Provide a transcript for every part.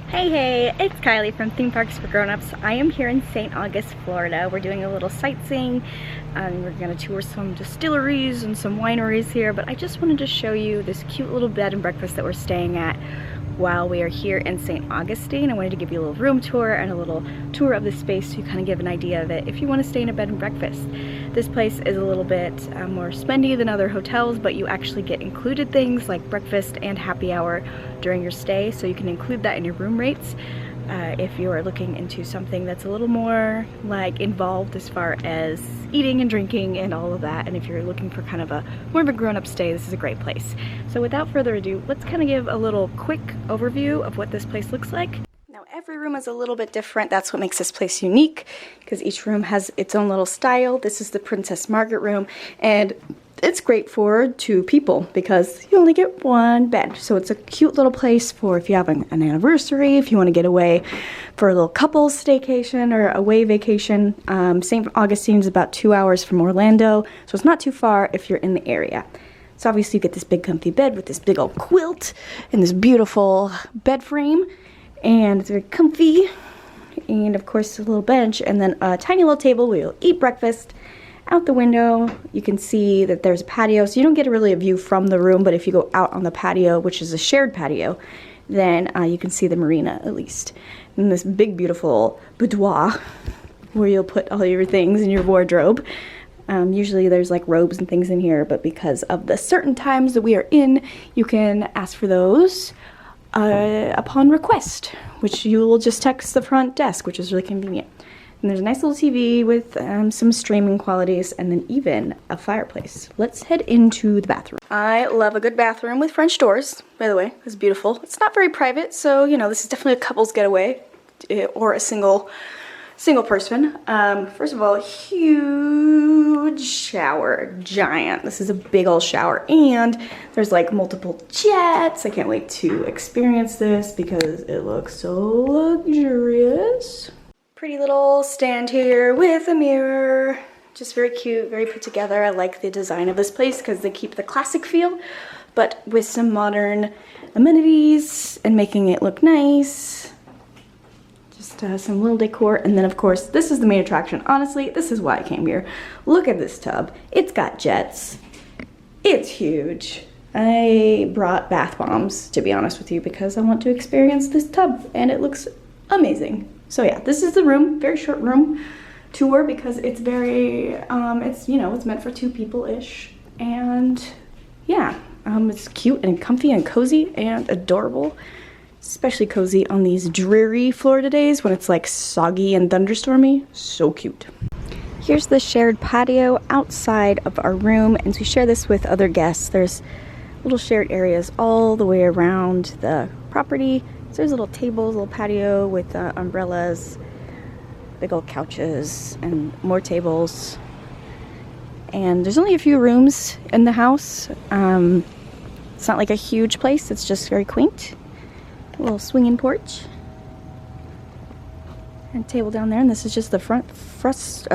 Hey, it's Kylie from Theme Parks for Grown-Ups. I am here in St. August, Florida. We're doing a little sightseeing. We're gonna tour some distilleries and some wineries here, but I just wanted to show you this cute little bed and breakfast that we're staying at while we are here in St. Augustine. I wanted to give you a little room tour and a little tour of the space so you kind of give an idea of it if you want to stay in a bed and breakfast. This place is a little bit more spendy than other hotels, but you actually get included things like breakfast and happy hour during your stay, so you can include that in your room rates if you're looking into something that's a little more like involved as far as eating and drinking and all of that. And if you're looking for kind of a more of a grown-up stay, this is a great place. So without further ado, let's kind of give a little quick overview of what this place looks like. Now every room is a little bit different. That's what makes this place unique, because each room has its own little style. This is the Princess Margaret room, and it's great for 2 people because you only get 1 bed. So it's a cute little place for if you have an anniversary, if you want to get away for a little couples staycation or away vacation. St. Augustine is about 2 hours from Orlando, so it's not too far if you're in the area. So obviously you get this big comfy bed with this big old quilt and this beautiful bed frame, and it's very comfy. And of course a little bench and then a tiny little table where you'll eat breakfast. Out the window, you can see that there's a patio, so you don't get really a view from the room, but if you go out on the patio, which is a shared patio, then you can see the marina at least. And this big, beautiful boudoir where you'll put all your things in your wardrobe. Usually there's like robes and things in here, but because of the certain times that we are in, you can ask for those upon request, which you will just text the front desk, which is really convenient. And there's a nice little TV with some streaming qualities and then even a fireplace. Let's head into the bathroom. I love a good bathroom with French doors, by the way. It's beautiful. It's not very private, so you know, this is definitely a couple's getaway or a single person. First of all, huge shower, giant. This is a big old shower, and there's like multiple jets. I can't wait to experience this because it looks so luxurious. Pretty little stand here with a mirror. Just very cute, very put together. I like the design of this place because they keep the classic feel, but with some modern amenities and making it look nice. Just some little decor. And then of course, this is the main attraction. Honestly, this is why I came here. Look at this tub. It's got jets. It's huge. I brought bath bombs, to be honest with you, because I want to experience this tub and it looks amazing. So yeah, this is the room, very short room tour because it's very, it's, you know, it's meant for 2 people-ish. And yeah, it's cute and comfy and cozy and adorable, especially cozy on these dreary Florida days when it's like soggy and thunderstormy. So cute. Here's the shared patio outside of our room, and we share this with other guests. There's little shared areas all the way around the property. So there's little tables, little patio with umbrellas, big old couches, and more tables. And there's only a few rooms in the house. It's not like a huge place, it's just very quaint. A little swinging porch. And table down there, and this is just the first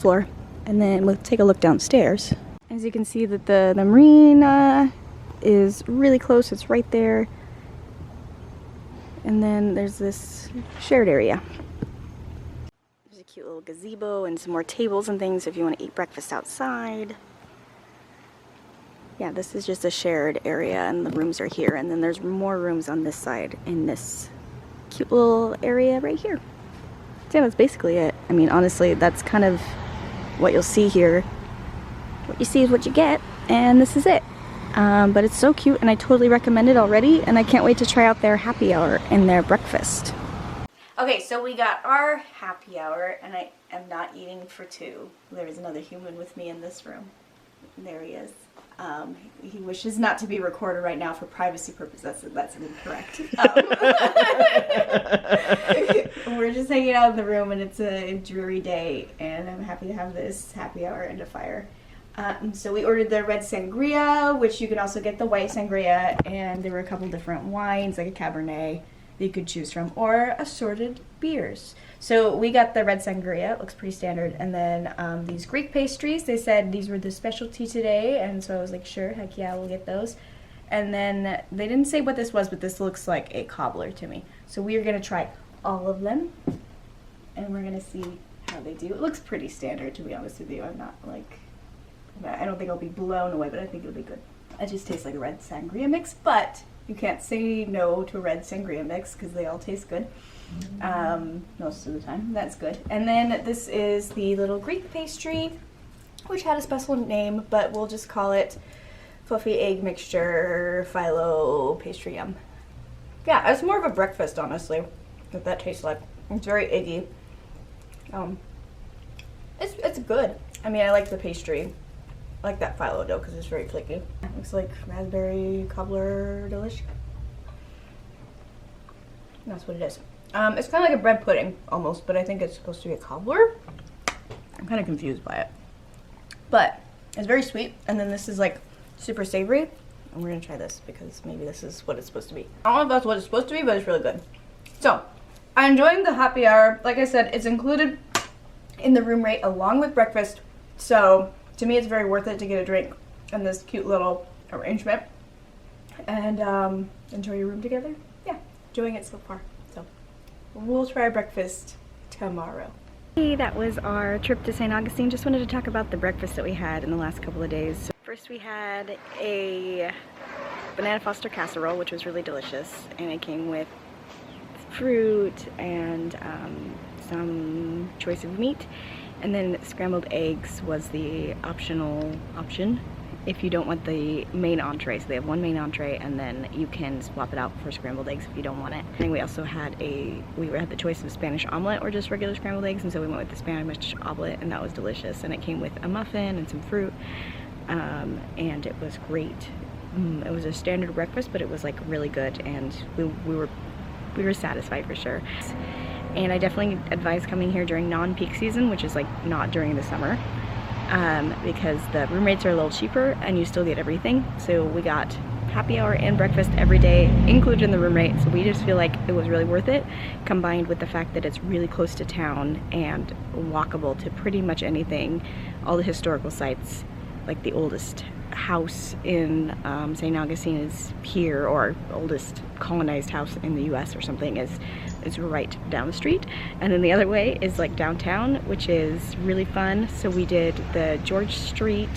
floor. And then we'll take a look downstairs. As you can see that the marina is really close, it's right there. And then there's this shared area. There's a cute little gazebo and some more tables and things if you want to eat breakfast outside. Yeah, this is just a shared area and the rooms are here. And then there's more rooms on this side in this cute little area right here. So yeah, that's basically it. I mean, honestly, that's kind of what you'll see here. What you see is what you get, and this is it. But it's so cute and I totally recommend it already, and I can't wait to try out their happy hour and their breakfast. Okay, so we got our happy hour and I am not eating for 2. There is another human with me in this room. There he is. He wishes not to be recorded right now for privacy purposes. That's incorrect. We're just hanging out in the room and it's a dreary day, and I'm happy to have this happy hour and a fire. So we ordered the red sangria, which you can also get the white sangria, and there were a couple different wines, like a Cabernet, that you could choose from, or assorted beers. So we got the red sangria, it looks pretty standard, and then these Greek pastries, they said these were the specialty today, and so I was like, sure, heck yeah, we'll get those. And then they didn't say what this was, but this looks like a cobbler to me. So we are gonna try all of them, and we're gonna see how they do. It looks pretty standard, to be honest with you. I'm not like, I don't think I'll be blown away, but I think it'll be good. It just tastes like a red sangria mix, but you can't say no to a red sangria mix because they all taste good most of the time. That's good. And then this is the little Greek pastry, which had a special name, but we'll just call it fluffy egg mixture phyllo pastry yum. Yeah, it's more of a breakfast, honestly, what that tastes like. It's very eggy. It's good. I mean, I like the pastry. I like that phyllo dough because it's very flaky. It looks like raspberry cobbler delish. That's what it is. It's kind of like a bread pudding almost, but I think it's supposed to be a cobbler. I'm kind of confused by it. But it's very sweet, and then this is like super savory. And we're gonna try this because maybe this is what it's supposed to be. I don't know if that's what it's supposed to be, but it's really good. So, I'm enjoying the happy hour. Like I said, it's included in the room rate along with breakfast. So, to me, it's very worth it to get a drink and this cute little arrangement. And enjoy your room together. Yeah, enjoying it so far. So, we'll try breakfast tomorrow. Hey, that was our trip to St. Augustine. Just wanted to talk about the breakfast that we had in the last couple of days. So first we had a banana foster casserole, which was really delicious, and it came with fruit and some choice of meat, and then scrambled eggs was the optional option if you don't want the main entree. So they have one main entree, and then you can swap it out for scrambled eggs if you don't want it. And we also had the choice of Spanish omelet or just regular scrambled eggs, and so we went with the Spanish omelet, and that was delicious. And it came with a muffin and some fruit, and it was great. It was a standard breakfast, but it was like really good, and we were satisfied for sure. And I definitely advise coming here during non-peak season, which is like not during the summer. Because the room rates are a little cheaper and you still get everything. So we got happy hour and breakfast every day included in the room rate, so we just feel like it was really worth it, combined with the fact that it's really close to town and walkable to pretty much anything. All the historical sites, like the oldest house in St. Augustine is here, or oldest colonized house in the US or something is right down the street. And then the other way is like downtown, which is really fun. So we did the George Street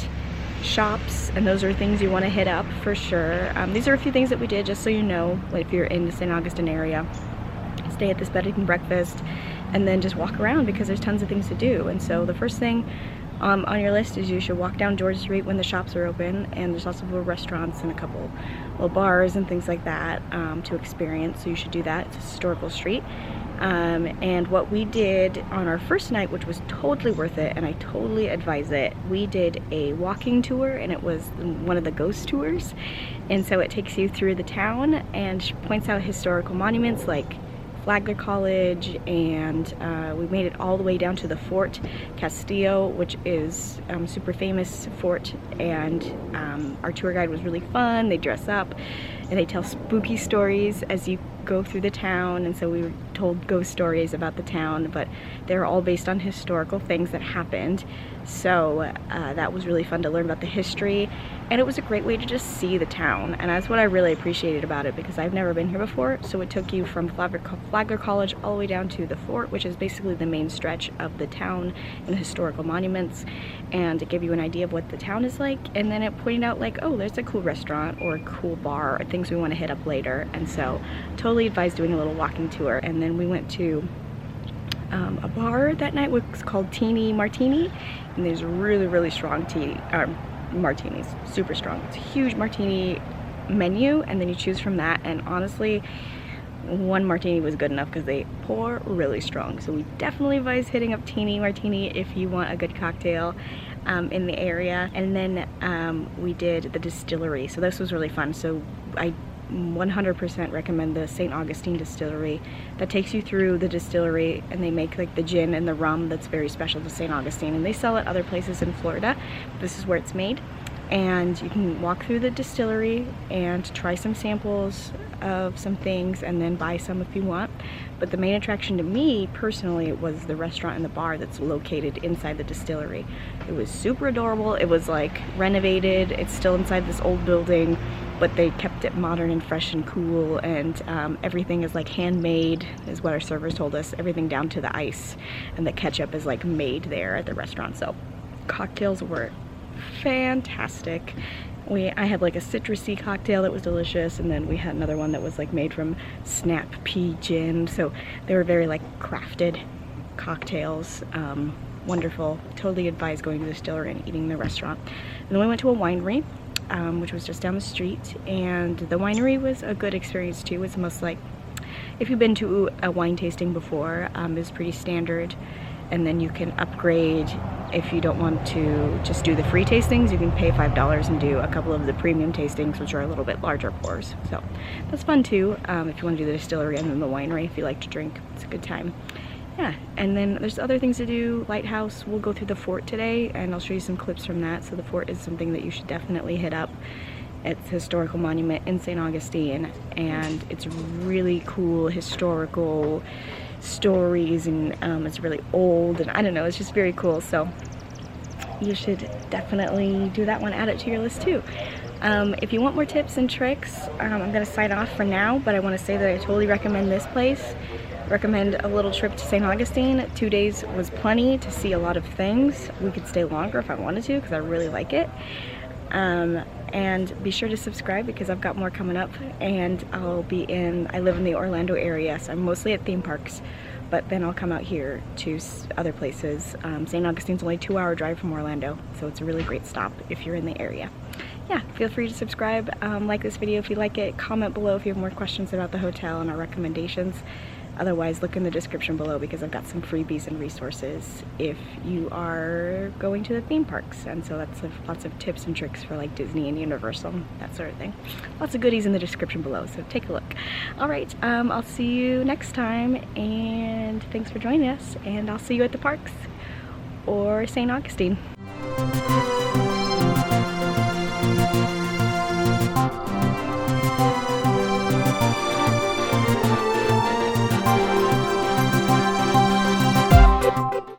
shops, and those are things you want to hit up for sure. These are a few things that we did, just so you know, like if you're in the St. Augustine area, stay at this bed and breakfast, and then just walk around because there's tons of things to do. And so the first thing on your list is you should walk down George Street when the shops are open, and there's also little restaurants and a couple little bars and things like that to experience, so you should do that. It's a historical street. And what we did on our first night, which was totally worth it, and I totally advise it, we did a walking tour, and it was one of the ghost tours. And so it takes you through the town and points out historical monuments like Flagler College, and we made it all the way down to the Fort Castillo, which is super famous fort, and our tour guide was really fun. They dress up and they tell spooky stories as you go through the town, and so we were told ghost stories about the town, but they're all based on historical things that happened. So that was really fun to learn about the history, and it was a great way to just see the town, and that's what I really appreciated about it, because I've never been here before. So it took you from Flagler College all the way down to the fort, which is basically the main stretch of the town and the historical monuments, and it gave you an idea of what the town is like, and then it pointed out like, oh, there's a cool restaurant or a cool bar or things we want to hit up later. And so totally advise doing a little walking tour. And then we went to a bar that night, which was called Teeny Martini, and there's really strong martinis, super strong. It's a huge martini menu, and then you choose from that, and honestly one martini was good enough because they pour really strong. So we definitely advise hitting up Teeny Martini if you want a good cocktail in the area. And then we did the Distillery, so this was really fun. So I 100% recommend the St. Augustine Distillery. That takes you through the distillery, and they make like the gin and the rum that's very special to St. Augustine, and they sell it other places in Florida. This is where it's made, and you can walk through the distillery and try some samples of some things and then buy some if you want. But the main attraction to me personally was the restaurant and the bar that's located inside the distillery. It was super adorable. It was like renovated. It's still inside this old building, but they kept it modern and fresh and cool, and everything is like handmade, is what our servers told us. Everything down to the ice, and the ketchup is like made there at the restaurant. So cocktails were fantastic. I had like a citrusy cocktail that was delicious, and then we had another one that was like made from snap pea gin. So they were very like crafted cocktails. Wonderful. Totally advise going to the distillery and eating in the restaurant. And then we went to a winery, which was just down the street, and the winery was a good experience too. It's most like, if you've been to a wine tasting before, it's pretty standard, and then you can upgrade. If you don't want to just do the free tastings, you can pay $5 and do a couple of the premium tastings, which are a little bit larger pours. So that's fun too, if you want to do the distillery and then the winery if you like to drink. It's a good time. Yeah, and then there's other things to do. Lighthouse, we'll go through the fort today, and I'll show you some clips from that. So the fort is something that you should definitely hit up. It's a historical monument in St. Augustine, and it's really cool historical stories, and it's really old, and I don't know, it's just very cool. So you should definitely do that one, add it to your list too. If you want more tips and tricks, I'm gonna sign off for now, but I want to say that I totally recommend this place. Recommend a little trip to St. Augustine. 2 days was plenty to see a lot of things. We could stay longer if I wanted to, because I really like it. And be sure to subscribe, because I've got more coming up, and I live in the Orlando area, so I'm mostly at theme parks, but then I'll come out here to other places. St. Augustine's only a 2-hour drive from Orlando, so it's a really great stop if you're in the area. Yeah, feel free to subscribe, like this video if you like it, comment below if you have more questions about the hotel and our recommendations. Otherwise, look in the description below, because I've got some freebies and resources if you are going to the theme parks. And so that's lots of tips and tricks for like Disney and Universal, that sort of thing. Lots of goodies in the description below, so take a look. All right, I'll see you next time, and thanks for joining us, and I'll see you at the parks or St. Augustine.